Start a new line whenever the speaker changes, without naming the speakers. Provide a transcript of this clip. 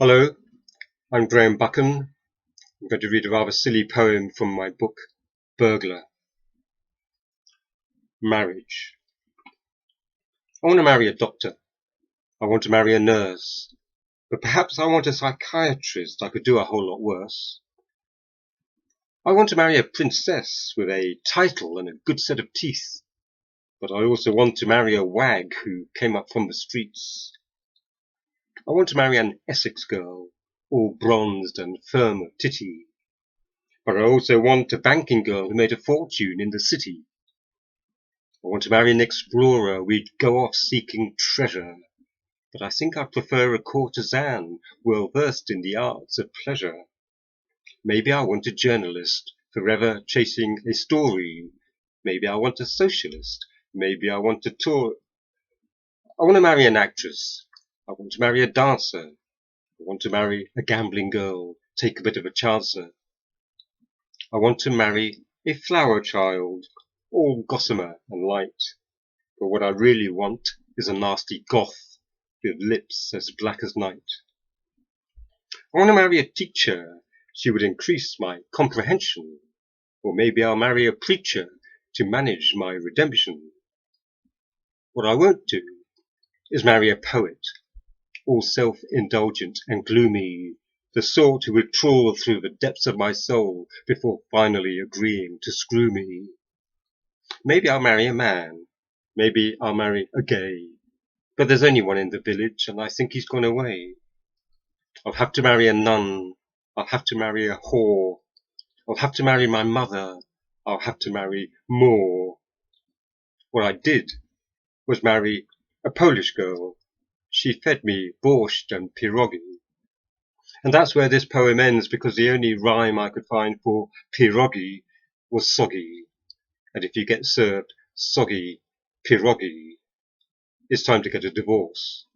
Hello, I'm Buchan. I'm going to read a rather silly poem from my book, Burglar. Marriage. I want to marry a doctor. I want to marry a nurse. But perhaps I want a psychiatrist. I could do a whole lot worse. I want to marry a princess with a title and a good set of teeth. But I also want to marry a wag who came up from the streets. I want to marry an Essex girl, all bronzed and firm of titty. But I also want a banking girl who made a fortune in the city. I want to marry an explorer, we'd go off seeking treasure. But I think I prefer a courtesan, well versed in the arts of pleasure. Maybe I want a journalist, forever chasing a story. Maybe I want a socialist. Maybe I want a tour. I want to marry an actress. I want to marry a dancer. I want to marry a gambling girl, take a bit of a chancer. I want to marry a flower child, all gossamer and light. But what I really want is a nasty goth with lips as black as night. I want to marry a teacher. She would increase my comprehension. Or maybe I'll marry a preacher to manage my redemption. What I won't do is marry a poet, all self-indulgent and gloomy, the sort who would trawl through the depths of my soul before finally agreeing to screw me. Maybe I'll marry a man. Maybe I'll marry a gay. But there's only one in the village, and I think he's gone away. I'll have to marry a nun. I'll have to marry a whore. I'll have to marry my mother. I'll have to marry more. What I did was marry a Polish girl. She fed me borscht and pierogi. And that's where this poem ends, because the only rhyme I could find for pierogi was soggy. And if you get served soggy pierogi, it's time to get a divorce.